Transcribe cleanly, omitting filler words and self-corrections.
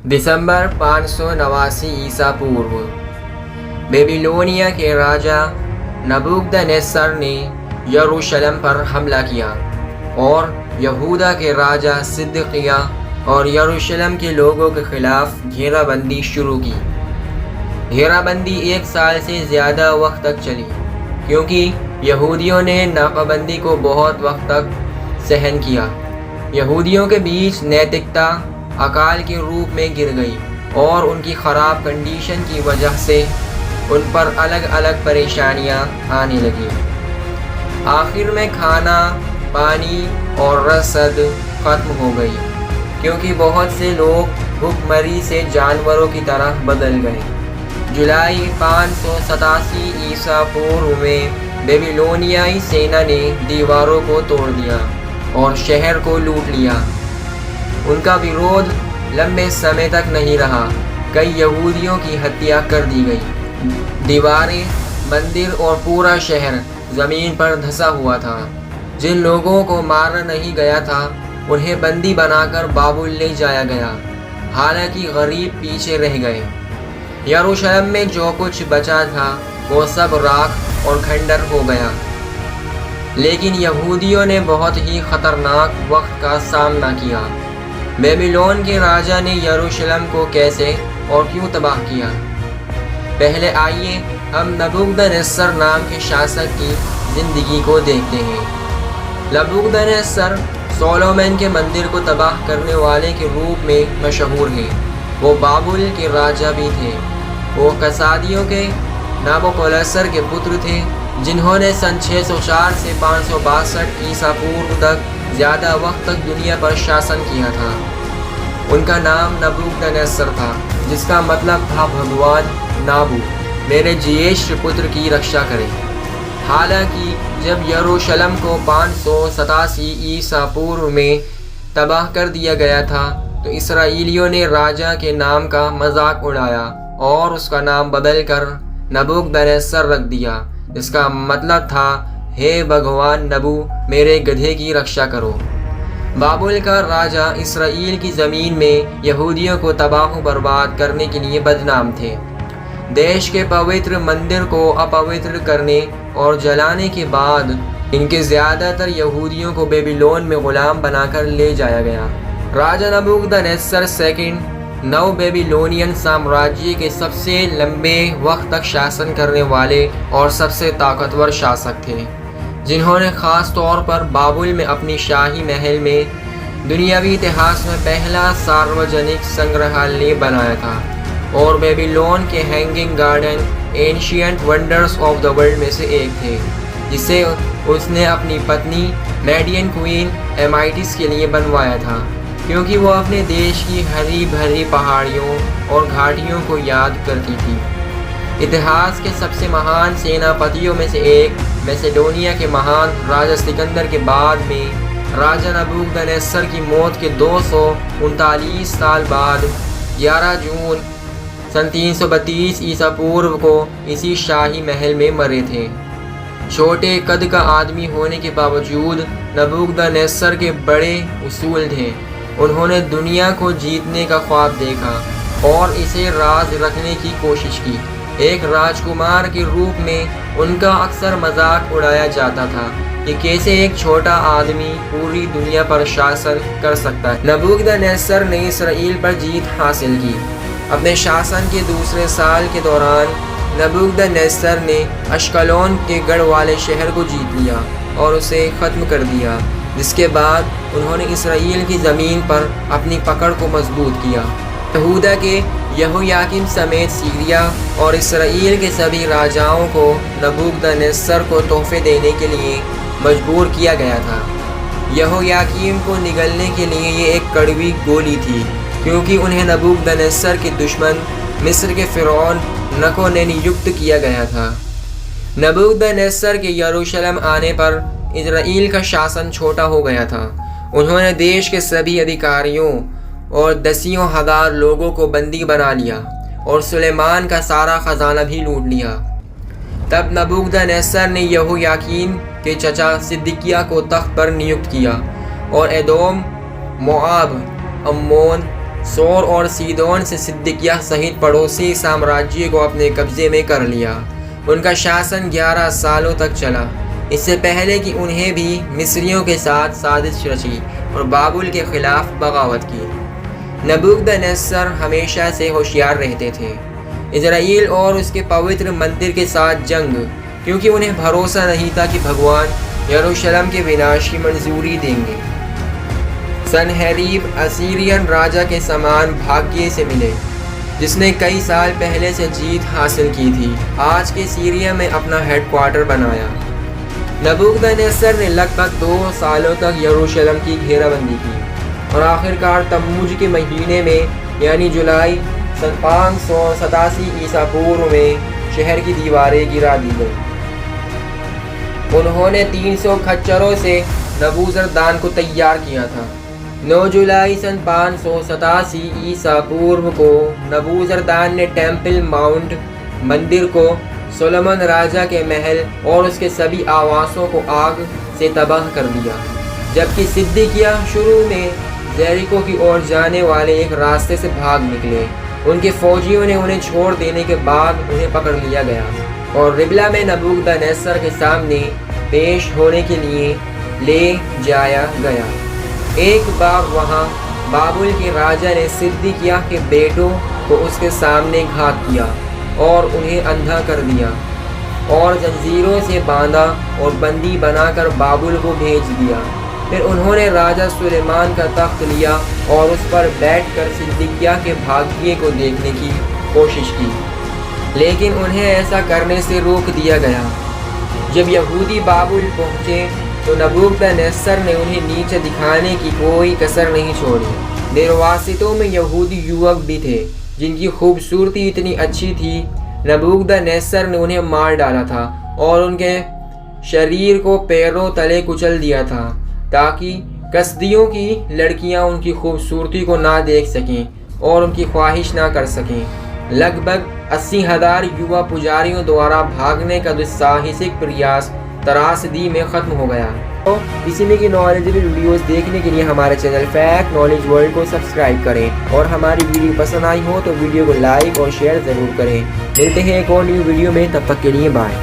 दिसंबर 589 ईसा पूर्व, बेबीलोनिया के राजा नबूकदनेस्सर ने यरूशलेम पर हमला किया और यहूदा के राजा सिदकिय्याह और यरूशलेम के लोगों के खिलाफ घेराबंदी शुरू की। घेराबंदी 1 साल से ज़्यादा वक्त तक चली क्योंकि यहूदियों ने नाकाबंदी को बहुत वक्त तक सहन किया। यहूदियों के बीच नैतिकता अकाल के रूप में गिर गई और उनकी ख़राब कंडीशन की वजह से उन पर अलग अलग परेशानियां आने लगी। आखिर में खाना, पानी और रसद ख़त्म हो गई क्योंकि बहुत से लोग भूखमरी से जानवरों की तरह बदल गए। जुलाई 587 ईसा पूर्व में बेबीलोनियाई सेना ने दीवारों को तोड़ दिया और शहर को लूट लिया। उनका विरोध लंबे समय तक नहीं रहा। कई यहूदियों की हत्या कर दी गई। दीवारें, मंदिर और पूरा शहर ज़मीन पर धंसा हुआ था। जिन लोगों को मारा नहीं गया था उन्हें बंदी बनाकर बाबुल ले जाया गया। हालांकि गरीब पीछे रह गए। यरूशलेम में जो कुछ बचा था वो सब राख और खंडर हो गया। लेकिन यहूदियों ने बहुत ही ख़तरनाक वक्त का सामना किया। बेबीलोन के राजा ने यरूशलेम को कैसे और क्यों तबाह किया? पहले आइए हम नबूकदनेस्सर नाम के शासक की ज़िंदगी को देखते हैं। नबूकदनेस्सर सोलोमन के मंदिर को तबाह करने वाले के रूप में मशहूर हैं। वो बाबुल के राजा भी थे। वो कसादियों के नाबोकोलेसर के पुत्र थे जिन्होंने सन 604 से 562 ईसा पूर्व तक ज़्यादा वक्त तक दुनिया पर शासन किया था। उनका नाम नबूकदनेस्सर था जिसका मतलब था भगवान नाबू मेरे ज्येष्ठ पुत्र की रक्षा करें। हालांकि जब यरूशलेम को 587 ईसा पूर्व में तबाह कर दिया गया था तो इसराइलियों ने राजा के नाम का मजाक उड़ाया और उसका नाम बदलकर नबूकदनेस्सर रख दिया। इसका मतलब था हे भगवान नबू मेरे गधे की रक्षा करो। बाबुल का राजा इसराइल की ज़मीन में यहूदियों को तबाह बर्बाद करने के लिए बदनाम थे। देश के पवित्र मंदिर को अपवित्र करने और जलाने के बाद इनके ज़्यादातर यहूदियों को बेबीलोन में ग़ुलाम बनाकर ले जाया गया। राजा नबूकदनेस्सर सेकंड नव बेबीलोनियन साम्राज्य के सबसे लंबे वक्त तक शासन करने वाले और सबसे ताकतवर शासक थे जिन्होंने ख़ास तौर पर बाबुल में अपनी शाही महल में दुनियावी इतिहास में पहला सार्वजनिक संग्रहालय बनाया था और बेबीलोन के hanging garden ancient wonders of the world में से एक थे जिसे उसने अपनी पत्नी मेडियन क्वीन एमाइटिस के लिए बनवाया था क्योंकि वो अपने देश की हरी भरी पहाड़ियों और घाटियों को याद करती थी। इतिहास के सबसे महान सेनापतियों में से एक मैसेडोनिया के महान राजा सिकंदर के बाद में राजा नबूकदनेस्सर की मौत के 239 साल बाद 11 जून सन 332 ईसा पूर्व को इसी शाही महल में मरे थे। छोटे कद का आदमी होने के बावजूद नबूकदनेस्सर के बड़े उसूल थे। उन्होंने दुनिया को जीतने का ख्वाब देखा और इसे राज रखने की कोशिश की। एक राजकुमार के रूप में उनका अक्सर मजाक उड़ाया जाता था कि कैसे एक छोटा आदमी पूरी दुनिया पर शासन कर सकता है। नबूकदनेस्सर ने इसराइल पर जीत हासिल की। अपने शासन के दूसरे साल के दौरान नबूकदनेस्सर ने अश्कलोन के गढ़ वाले शहर को जीत लिया और उसे ख़त्म कर दिया, जिसके बाद उन्होंने इसराइल की ज़मीन पर अपनी पकड़ को मजबूत किया। यहूदा के यहोयाकीम समेत सीरिया और इसराइल के सभी राजाओं को नबूकदनेस्सर को तोहफे देने के लिए मजबूर किया गया था। यहोयाकीम को निगलने के लिए ये एक कड़वी गोली थी क्योंकि उन्हें नबूकदनेस्सर के दुश्मन मिस्र के फ़िरौन नको ने नियुक्त किया गया था। नबूकदनेस्सर के यरूशलेम आने पर इजराइल का शासन छोटा हो गया था। उन्होंने देश के सभी अधिकारियों और दसियों हज़ार लोगों को बंदी बना लिया और सुलेमान का सारा ख़जाना भी लूट लिया। तब नबूकदनेस्सर ने यहोयाकीन के चचा सिदकिय्याह को तख्त पर नियुक्त किया और एदोम, मोआब, अम्मोन, सोर और सीदोन से सिद्दीकिया सहित पड़ोसी साम्राज्य को अपने कब्जे में कर लिया। उनका शासन 11 सालों तक चला, इससे पहले कि उन्हें भी मिस्रियों के साथ साजिश रची और बाबुल के खिलाफ बगावत की। नबूकदनेस्सर हमेशा से होशियार रहते थे इजराइल और उसके पवित्र मंदिर के साथ जंग, क्योंकि उन्हें भरोसा नहीं था कि भगवान यरूशलेम के विनाश की मंजूरी देंगे। सनहेरीब असीरियन राजा के समान भाग्य से मिले, जिसने कई साल पहले से जीत हासिल की थी, आज के सीरिया में अपना हेडक्वार्टर बनाया। नबूकदनेस्सर ने लगभग 2 सालों तक यरूशलेम की घेराबंदी की और आखिरकार तम्मूज के महीने में यानी जुलाई सन 587 ईसा पूर्व में शहर की दीवारें गिरा दी गई। उन्होंने 300 खच्चरों से नबूजरदान को तैयार किया था। 9 जुलाई सन 587 ईसा पूर्व को नबूजरदान ने टेम्पल माउंट मंदिर को, सोलोमन राजा के महल और उसके सभी आवासों को आग से तबाह कर दिया, जबकि सिद्दीकिया शुरू में जेरिको की ओर जाने वाले एक रास्ते से भाग निकले। उनके फौजियों ने उन्हें छोड़ देने के बाद उन्हें पकड़ लिया गया और रिबला में नबूकदनेस्सर के सामने पेश होने के लिए ले जाया गया। एक बार वहाँ बाबुल के राजा ने सिद्दीकिया के बेटों को उसके सामने घात किया और उन्हें अंधा कर दिया और जंजीरों से बांधा और बंदी बनाकर बाबुल को भेज दिया। फिर उन्होंने राजा सुलेमान का तख्त लिया और उस पर बैठकर सिद्दीकिया के भाग्य को देखने की कोशिश की, लेकिन उन्हें ऐसा करने से रोक दिया गया। जब यहूदी बाबुल पहुँचे तो नबूकदनेस्सर ने उन्हें नीचे दिखाने की कोई कसर नहीं छोड़ी। निर्वासितों में यहूदी युवक भी थे जिनकी खूबसूरती इतनी अच्छी थी, नबूकदनेस्सर ने उन्हें मार डाला था और उनके शरीर को पैरों तले कुचल दिया था, ताकि कसदियों की लड़कियां उनकी खूबसूरती को ना देख सकें और उनकी ख्वाहिश ना कर सकें। लगभग 80,000 युवा पुजारियों द्वारा भागने का दुस्साहसिक प्रयास त्रासदी में ख़त्म हो गया। तो इसी में की नॉलेजेबल वीडियोस देखने के लिए हमारे चैनल फैक्ट नॉलेज वर्ल्ड को सब्सक्राइब करें और हमारी वीडियो पसंद आई हो तो वीडियो को लाइक और शेयर ज़रूर करें। मिलते हैं एक और न्यू वीडियो में, तब तक के लिए बाय।